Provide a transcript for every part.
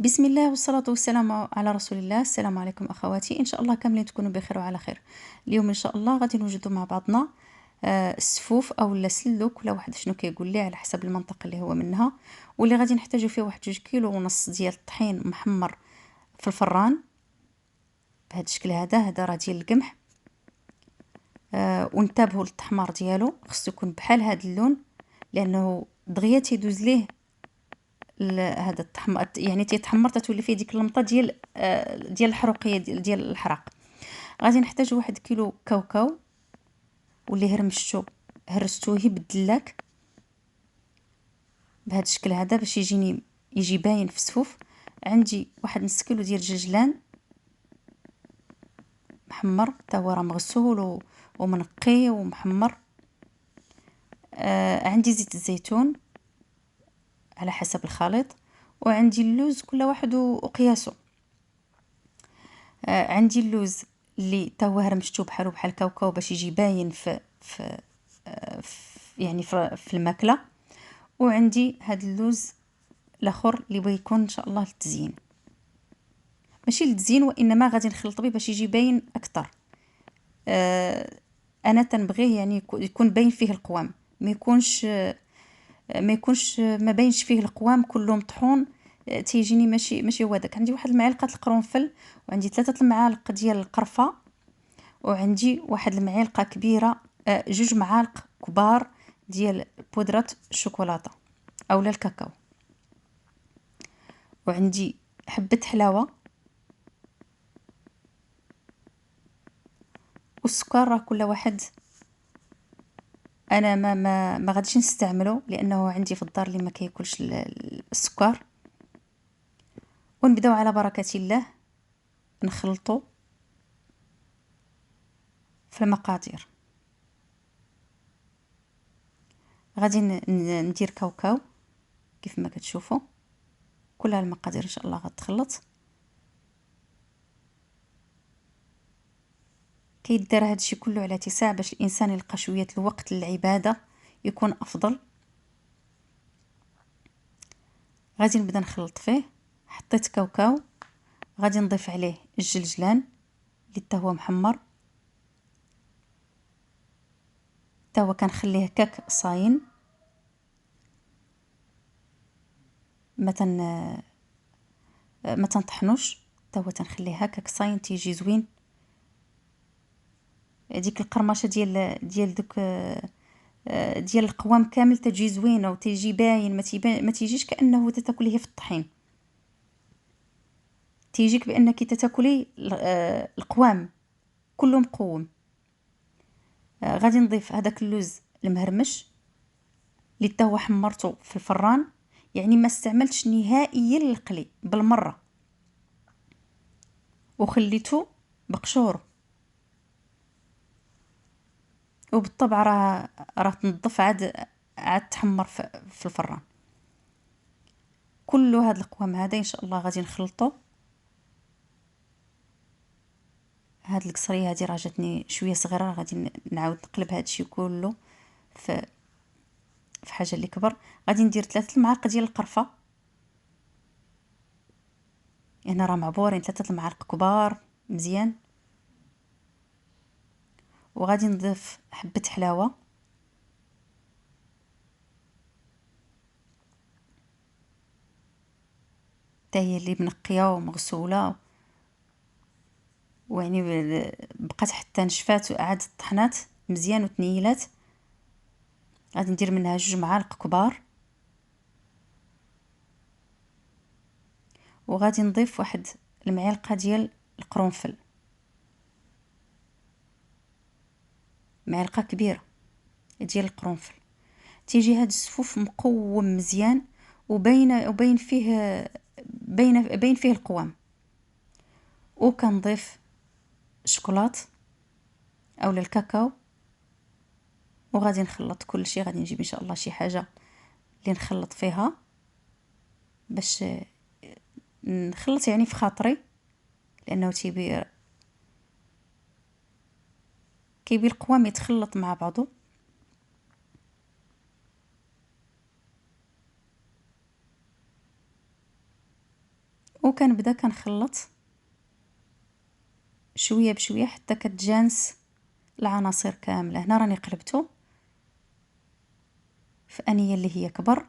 بسم الله والصلاة والسلام على رسول الله. السلام عليكم أخواتي، إن شاء الله كاملين تكونوا بخير وعلى خير. اليوم إن شاء الله غادي نوجدوا مع بعضنا السفوف أو السلوك، ولا واحد شنو كيقول لي على حسب المنطقة اللي هو منها، واللي غادي نحتاجوا فيه واحد 2 كيلو ونص ديال الطحين محمر في الفران بهذا الشكل. هذا راه ديال القمح. وانتبهوا للتحمار ديالو، خصو يكون بحال هذا اللون لأنه دغيا تيدوز ليه هذا التحمر، يعني تيتحمر تتولي فيه ديك اللمطه ديال الحروقيه ديال الحراق. غادي نحتاج 1 كيلو كاوكاو، واللي هرستوه بالدلاك بهذا الشكل هذا باش يجي باين في السفوف. عندي واحد نص كيلو ديال الججلان محمر، تا هو راه مغسول ومنقي ومحمر. عندي زيت الزيتون على حسب الخليط، وعندي اللوز كل واحد وقياسه. عندي اللوز اللي تا هو هرمشتو بحالو بحال الكاوكاو باش يجي باين في الماكله. وعندي هاد اللوز الاخر اللي بغى يكون ان شاء الله للتزيين، ماشي للتزيين وانما غادي نخلط به باش يجي باين اكثر. انا تنبغيه يعني يكون باين فيه القوام، ما باينش فيه القوام كله مطحون. تيجيني ماشي هو داك. عندي واحد المعلقه القرنفل، وعندي 3 المعالق ديال القرفه، وعندي واحد المعلقه كبيره 2 معالق كبار ديال بودره الشوكولاته اولا الكاكاو، وعندي حبه حلاوه، والسكر راه كل واحد انا ما غاديش نستعمله لانه عندي في الدار اللي ما كياكلش السكر. ونبداو على بركه الله نخلطو في المقادير. غادي ندير كاوكاو كيف ما كتشوفوا، كل المقادير ان شاء الله غتخلط. كيدار هادشي كله على اتساع باش الانسان يلقى شويه الوقت للعباده يكون افضل. غادي نبدا نخلط فيه. حطيت كاوكاو، غادي نضيف عليه الجلجلان اللي حتى هو محمر، حتى هو كنخليه هكاك صاين. ما تنطحنوش، حتى هو تنخليه هكاك صاين تيجي زوين. ديك القرمشه ديال دوك ديال القوام كامل تجي زوينه وتيجي باين، ما تيجيش كانه تاكليه في الطحين، تيجيك بانك تاكلي القوام كله مقوم. غادي نضيف هذاك اللوز المهرمش اللي حتى هو حمرته في الفران، يعني ما استعملتش نهائيا القلي بالمره وخليته بقشور. وبالطبع راه تنظف عاد تحمر في الفران. كل هذا القوام هذا ان شاء الله غادي نخلطه. هاد القصريه هذه راه جاتني شويه صغيره، غادي نعاود نقلب هذا الشيء كله في حاجه اللي كبر. غادي ندير 3 المعالق ديال القرفه، هنا راه معبورين 3 المعالق كبار مزيان. وغادي نضيف حبه حلاوه، حتى هي اللي منقيه ومغسوله، ويعني بقات حتى نشفات وعادت طحنات مزيان وتنيلات. غادي ندير منها 2 معالق كبار، وغادي نضيف واحد المعلقه ديال القرنفل، معلقه كبيره ديال القرنفل. تيجي هاد السفوف مقوم مزيان وباين فيه القوام. وكنضيف الشوكولات اولا الكاكاو، وغادي نخلط كل شيء. غادي نجيب ان شاء الله شي حاجه اللي نخلط فيها باش نخلط يعني في خاطري، لانه كيبي القوام يتخلط مع بعضه. وكنبدا كنخلط شويه بشويه حتى كتجانس العناصر كامله. هنا راني قلبته في انيه اللي هي كبر،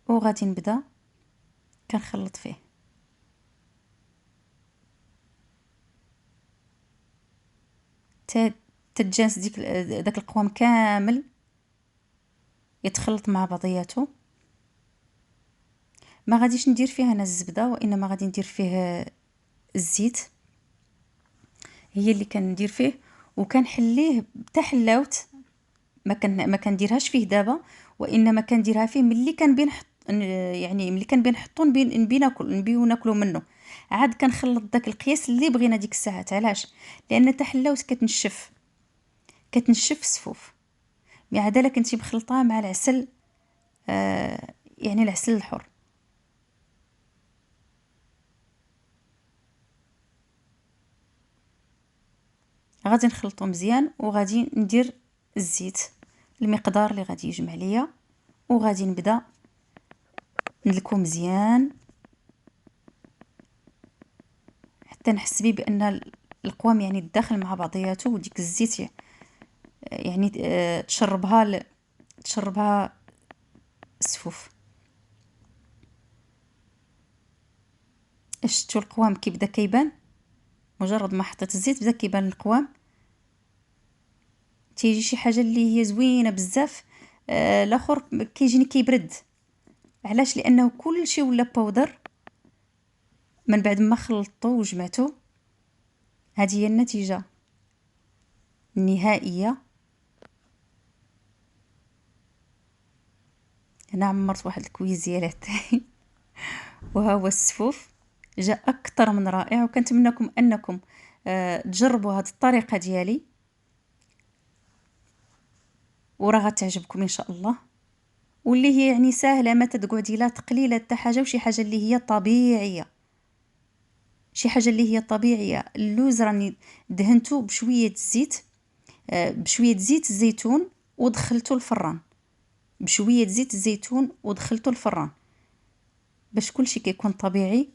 وغادي نبدا كنخلط فيه. تتجانس داك القوام كامل يتخلط مع بعضياته. ما غاديش ندير فيه انا الزبده، وانما غادي ندير فيه الزيت، هي اللي كندير فيه. وكنحليه حتى حلاوت، ما كنديرهاش فيه دابا، وانما كنديرها فيه ملي كنبي نحط، يعني ملي كنبي نحطو نبيو ناكلو منه. عاد كنخلط داك القياس اللي بغينا ديك الساعات. علاش؟ لان حتى حلاوت كتنشف السفوف. مي عاد الا كنتي مخلطاها مع العسل، يعني العسل الحر. غادي نخلطو مزيان، وغادي ندير الزيت المقدار اللي غادي يجمع ليا، وغادي نبدا ندلكو مزيان حتى نحس بيه بان القوام يعني داخل مع بعضياته، وديك الزيت يعني تشربها السفوف. شفتوا القوام كي بدا كيبان؟ مجرد ما حطيت الزيت بدا كيبان القوام. تيجي شي حاجه اللي هي زوينه بزاف، الاخر كيجيني كيبرد. علاش؟ لانه كل شيء ولا باودر من بعد ما خلطته وجمعته. هذه هي النتيجه النهائيه. انا عمرت واحد الكويزياله تاعي وها هو السفوف جاء اكثر من رائع، وكنتمنىكم انكم تجربوا هذه الطريقه ديالي، وراه غتعجبكم ان شاء الله. واللي هي يعني ساهله، ما تقعدي لا تقليله حتى حاجه، وشي حاجه اللي هي طبيعيه. شي حاجه اللي هي طبيعيه. اللوز راني دهنته بشويه زيت، بشويه زيت الزيتون، ودخلته الفران بشويه زيت الزيتون ودخلته الفران باش كلشي كيكون طبيعي.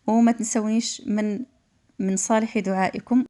وما تنسونيش من صالح دعائكم.